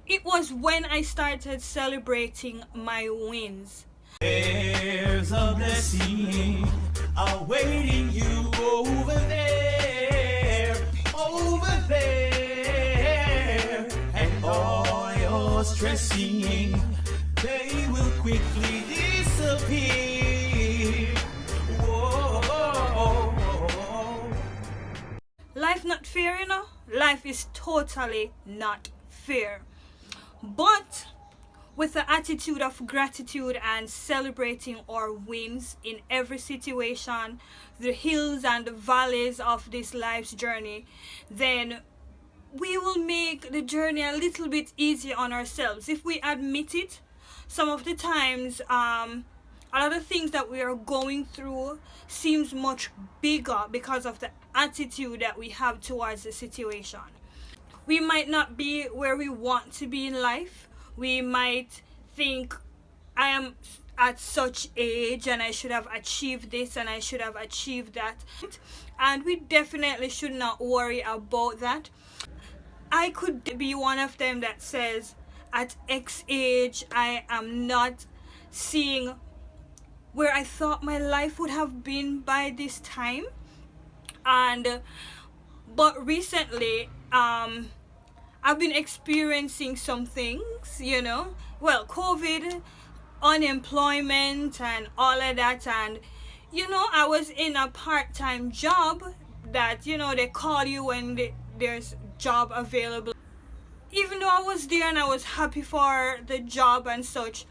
it was when I started celebrating my wins. There's a blessing awaiting you over there, and all your stressing, they will quickly disappear. Whoa. Life not fair, you know? Life is totally not fair. But with the attitude of gratitude and celebrating our wins in every situation, the hills and the valleys of this life's journey, then we will make the journey a little bit easier on ourselves. If we admit it, some of the times, a lot of things that we are going through seems much bigger because of the attitude that we have towards the situation. We might not be where we want to be in life. We might think, I am at such age and I should have achieved this and I should have achieved that. And we definitely should not worry about that. I could be one of them that says, at X age, I am not seeing where I thought my life would have been by this time. But recently, I've been experiencing some things, you know, well, COVID, unemployment and all of that. And, you know, I was in a part-time job that, you know, they call you when there's job available. Even though I was there and I was happy for the job and such,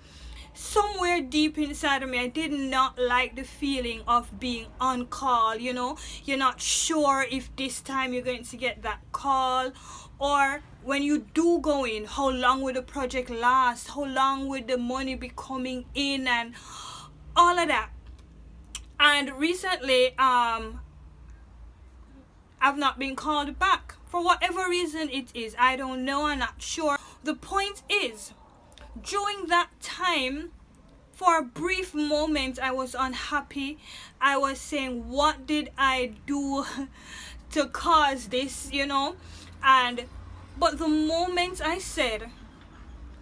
somewhere deep inside of me, I did not like the feeling of being on call. You know, you're not sure if this time you're going to get that call, or when you do go in, how long will the project last, how long will the money be coming in, and all of that. And recently, I've not been called back for whatever reason it is. I don't know, I'm not sure. The point is, during that time, for a brief moment, I was unhappy. I was saying, what did I do to cause this, you know? But the moment I said,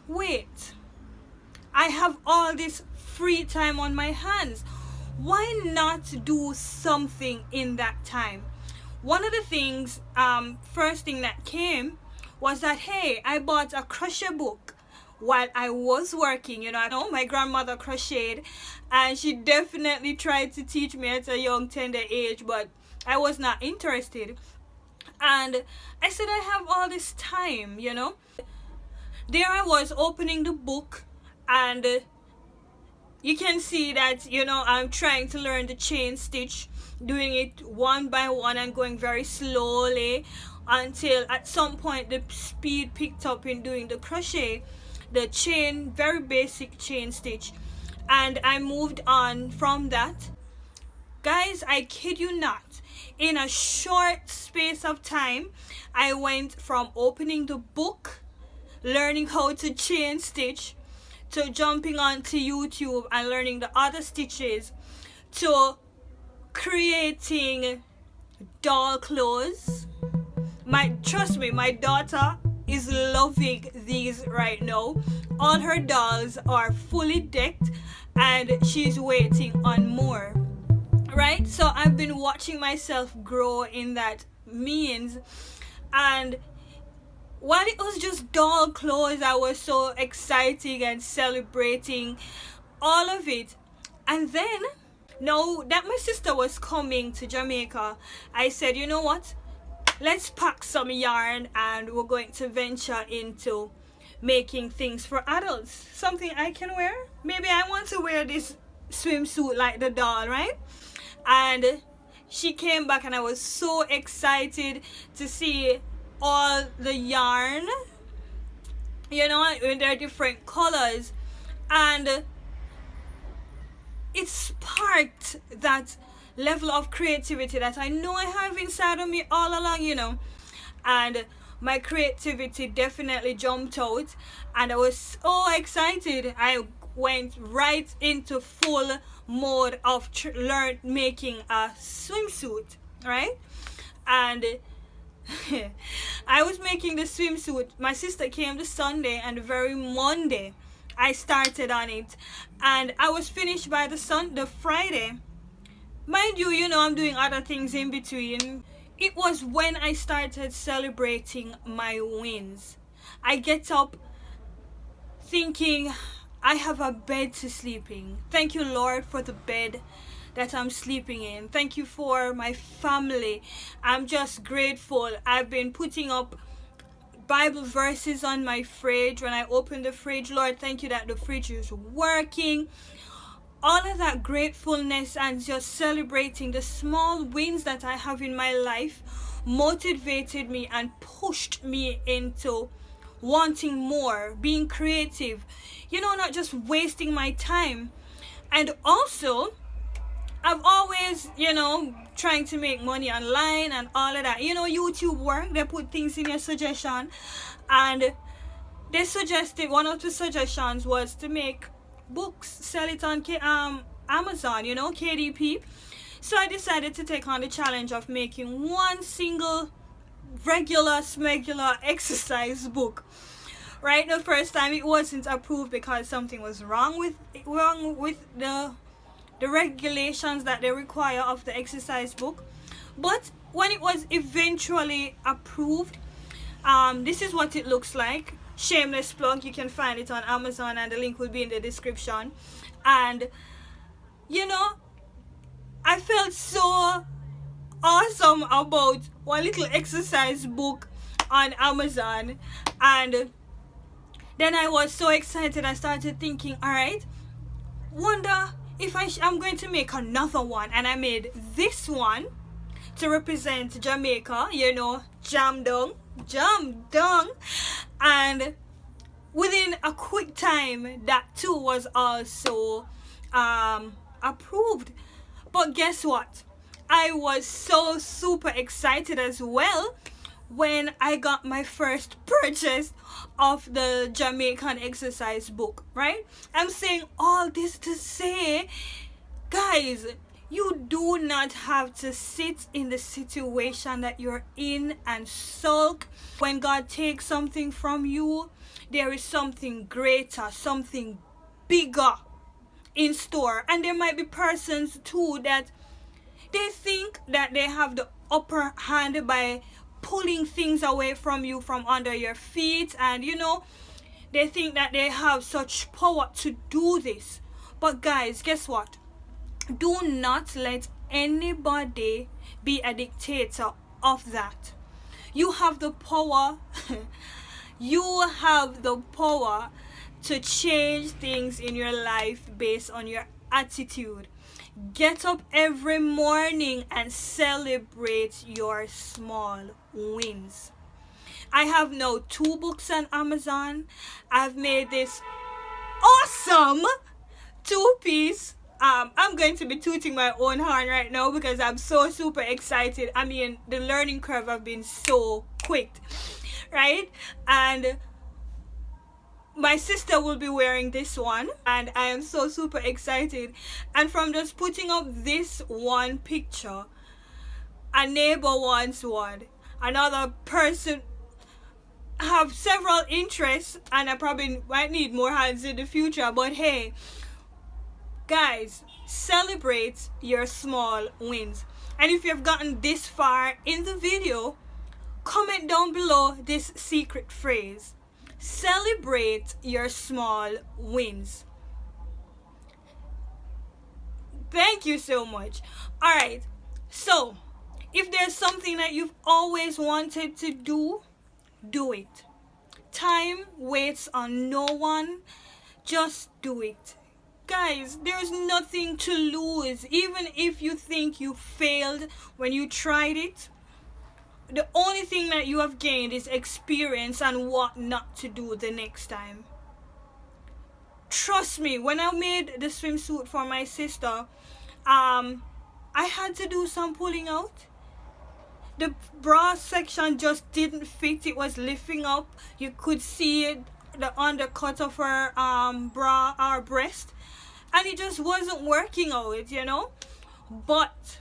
wait, I have all this free time on my hands, why not do something in that time? One of the things, first thing that came was that, hey, I bought a crochet book while I was working. You know, I know my grandmother crocheted and she definitely tried to teach me at a young, tender age, but I was not interested. And I said, I have all this time, you know. There I was opening the book, and you can see that, you know, I'm trying to learn the chain stitch, doing it one by one and going very slowly until at some point the speed picked up in doing the crochet, the chain, very basic chain stitch, and I moved on from that. Guys, I kid you not, in a short space of time, I went from opening the book, learning how to chain stitch, to jumping onto YouTube and learning the other stitches, to creating doll clothes. Trust me, my daughter is loving these right now. All her dolls are fully decked and she's waiting on more. Right? So I've been watching myself grow in that means, and while it was just doll clothes, I was so excited and celebrating all of it. And then, now that my sister was coming to Jamaica, I said, you know what? Let's pack some yarn and we're going to venture into making things for adults. Something I can wear. Maybe I want to wear this swimsuit like the doll, right? And she came back and I was so excited to see all the yarn, you know, in their different colors, and it sparked that level of creativity that I know I have inside of me all along, you know. And my creativity definitely jumped out and I was so excited. I went right into full mode of making a swimsuit, right? And I was making the swimsuit. My sister came the Sunday, and the very Monday I started on it, and I was finished by the Friday. Mind you, I'm doing other things in between. It was when I started celebrating my wins. I get up thinking I have a bed to sleep in. Thank you, Lord, for the bed that I'm sleeping in. Thank you for my family. I'm just grateful. I've been putting up Bible verses on my fridge. When I open the fridge, Lord, thank you that the fridge is working. All of that gratefulness and just celebrating the small wins that I have in my life motivated me and pushed me into wanting more, being creative, not just wasting my time. And also, I've always, trying to make money online and all of that. YouTube work, they put things in your suggestion, and they suggested, one of the suggestions was to make books, sell it on Amazon, KDP. So I decided to take on the challenge of making one single regular smegular exercise book. Right, the first time it wasn't approved because something was wrong with the regulations that they require of the exercise book. But when it was eventually approved, this is what it looks like. Shameless plug, you can find it on Amazon and the link will be in the description. And I felt so awesome about one little exercise book on Amazon, and then I was so excited. I started thinking, all right, wonder if I'm going to make another one. And I made this one to represent Jamaica, jam dung. And within a quick time, that too was also approved. But guess what? I was so super excited as well when I got my first purchase of the Jamaican exercise book, right? I'm saying all this to say, guys, you do not have to sit in the situation that you're in and sulk. When God takes something from you, there is something greater, something bigger in store. And there might be persons too that they think that they have the upper hand by pulling things away from you from under your feet, and they think that they have such power to do this. But guys, guess what? Do not let anybody be a dictator of that. You have the power you have the power to change things in your life based on your attitude. Get up every morning and celebrate your small wins. I have now 2 books on Amazon. I've made this awesome 2-piece. I'm going to be tooting my own horn right now because I'm so super excited. I mean, the learning curve have been so quick, right? And my sister will be wearing this one, and I am so super excited. And from just putting up this one picture, a neighbor wants one, another person have several interests, and I probably might need more hands in the future. But hey, guys, celebrate your small wins. And if you've gotten this far in the video, comment down below this secret phrase: celebrate your small wins. Thank you so much. Alright, so if there's something that you've always wanted to do, do it. Time waits on no one. Just do it. Guys, there's nothing to lose. Even if you think you failed when you tried it, the only thing that you have gained is experience and what not to do the next time. Trust me, when I made the swimsuit for my sister, I had to do some pulling out. The bra section just didn't fit. It was lifting up. You could see it, the undercut of her bra, our breast, and it just wasn't working out, But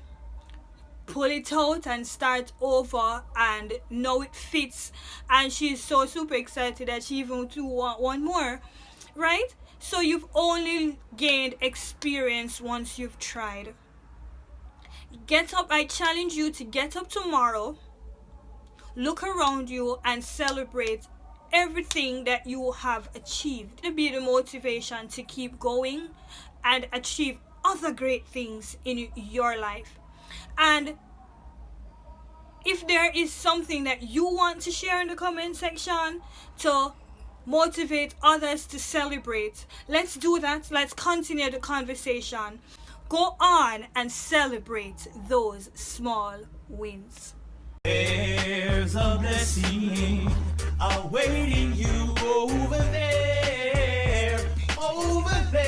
pull it out and start over, and now it fits, and she's so super excited that she even do want one more, right? So you've only gained experience once you've tried. Get up. I challenge you to get up tomorrow, look around you, and celebrate everything that you have achieved. It'll be the motivation to keep going and achieve other great things in your life. And if there is something that you want to share in the comment section to motivate others to celebrate, let's do that. Let's continue the conversation. Go on and celebrate those small wins. There's a blessing awaiting you over there, over there.